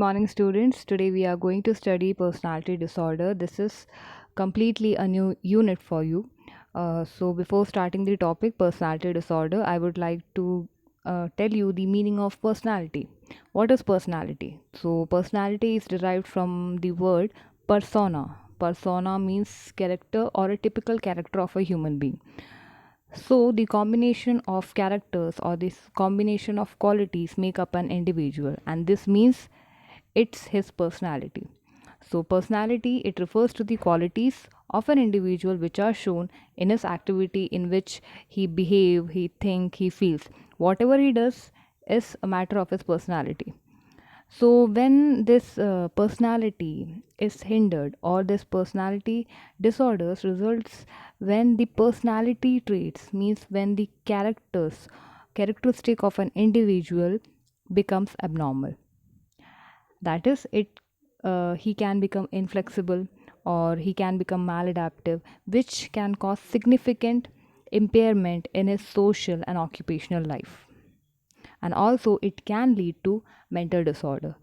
Morning, students. Today we are going to study personality disorder. This is completely a new unit for you. Before starting the topic, personality disorder, I would like to tell you the meaning of personality. What is personality? So, personality is derived from the word persona. Persona means character or a typical character of a human being. So, the combination of characters or this combination of qualities make up an individual, and this means it's his personality. So, personality it refers to the qualities of an individual which are shown in his activity in which he behave, he think, he feels. Whatever he does is a matter of his personality. So, when this personality is hindered or this personality disorders results when the personality traits means when the characteristic of an individual becomes abnormal. That is, he can become inflexible or he can become maladaptive, which can cause significant impairment in his social and occupational life, and also it can lead to mental disorder.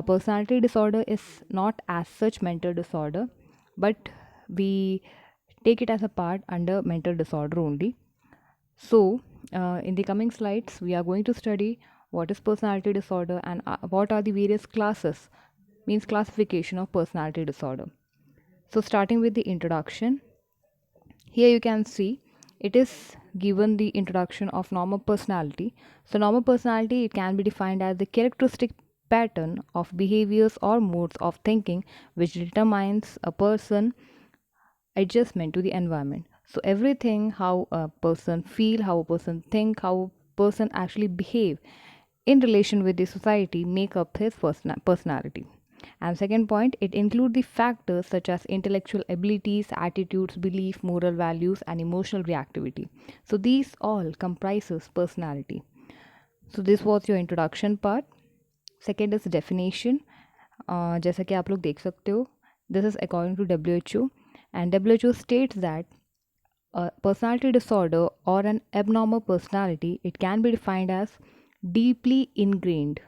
Personality disorder is not as such mental disorder, but we take it as a part under mental disorder only. So, in the coming slides, we are going to study what is personality disorder and what are the various classes, means classification of personality disorder. So, starting with the introduction, here you can see it is given the introduction of normal personality. So, normal personality it can be defined as the characteristic pattern of behaviors or modes of thinking which determines a person adjustment to the environment. So everything how a person feel, how a person think, how a person actually behave in relation with the society make up his personality. And second point, it include the factors such as intellectual abilities, attitudes, belief, moral values, and emotional reactivity. So these all comprises personality. So this was your introduction part. Second is definition. जैसा कि आप लोग देख सकते हो, this is according to WHO, and WHO states that a personality disorder or an abnormal personality it can be defined as deeply ingrained.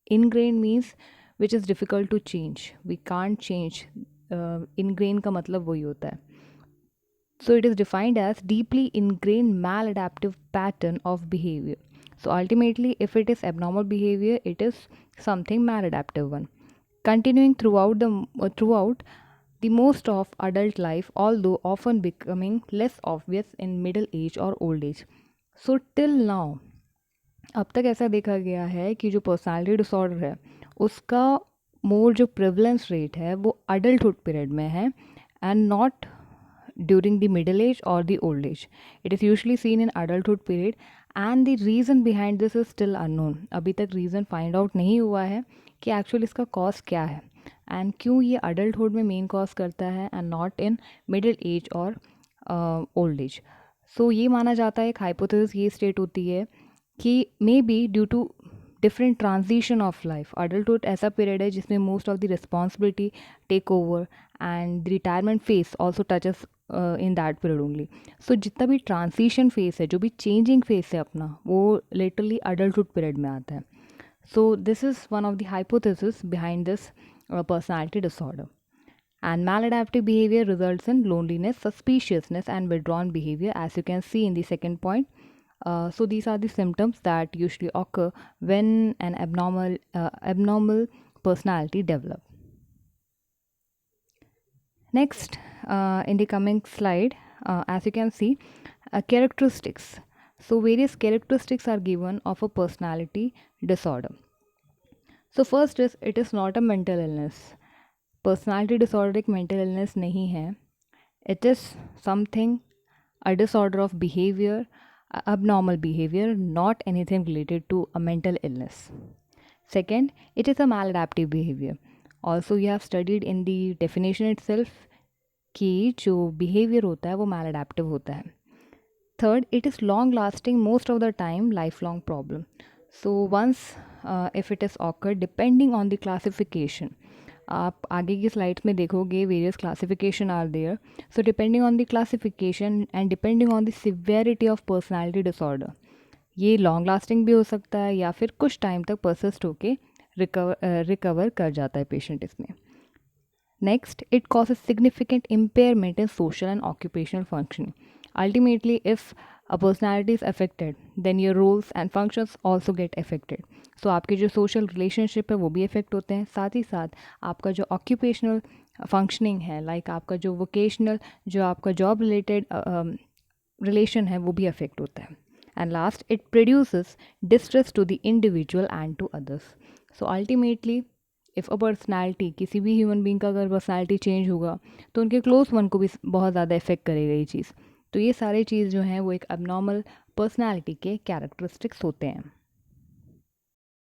Ingrained means which is difficult to change. We can't change. Ingrained का मतलब वही होता है. So it is defined as deeply ingrained maladaptive pattern of behavior. So ultimately, if it is abnormal behavior, it is something maladaptive one, continuing throughout the most of adult life, although often becoming less obvious in middle age or old age. So till now, अब तक ऐसा देखा गया है कि जो personality disorder है उसका मोर जो प्रेवलेंस रेट है वो अडल्टहुड पीरियड में है and not during the middle age or the old age. It is usually seen in adulthood period and the reason behind this is still unknown. अभी तक reason find out नहीं हुआ है कि actually इसका cause क्या है and क्यों ये adulthood में main cause करता है and not in middle age or old age. So ये माना जाता है एक hypothesis ये state होती है कि may be due to different transition of life adulthood ऐसा पीरियड है जिसमें most of the responsibility take over and the retirement phase also touches in that period only. So जितना भी ट्रांजिशन फेस है जो भी चेंजिंग फेस है अपना वो लिटरली अडल्टहुड पीरियड में आता है. So this is one of the hypothesis behind this personality disorder. And maladaptive behavior results in loneliness, suspiciousness, and withdrawn behavior, as you can see in the second point. So these are the symptoms that usually occur when an abnormal personality develop. Next, in the coming slide, as you can see, characteristics. So various characteristics are given of a personality disorder. So first is it is not a mental illness. Personality disorder एक mental illness नहीं है. It is something, a disorder of behavior, abnormal behavior, not anything related to a mental illness. Second, it is a maladaptive behavior. Also, you have studied in the definition itself कि जो behavior होता है वो maladaptive होता है. Third, it is long lasting, most of the time lifelong problem. So once if it is occurred, depending on the classification, आप आगे की स्लाइड्स में देखोगे various classification are there. So depending on the classification and depending on the severity of personality disorder ये long lasting भी हो सकता है या फिर कुछ टाइम तक परसिस्ट होके रिकवर कर जाता है पेशेंट इसमें। Next, it causes significant impairment in social and occupational functioning. Ultimately, if a personality is affected, then your roles and functions also get affected. So आपके जो social relationship है वो भी affect होते हैं, साथ ही साथ आपका जो occupational functioning है, like आपका जो vocational, जो आपका job related relation है वो भी affect होता है. And last, it produces distress to the individual and to others. So ultimately, if a personality, किसी भी ह्यूमन बींग का अगर पर्सनैलिटी चेंज होगा तो उनके क्लोज वन को भी बहुत ज़्यादा इफेक्ट करेगा ये चीज़। तो ये सारे चीज़ जो हैं वो एक अबनॉर्मल पर्सनैलिटी के कैरेक्टरिस्टिक्स होते हैं।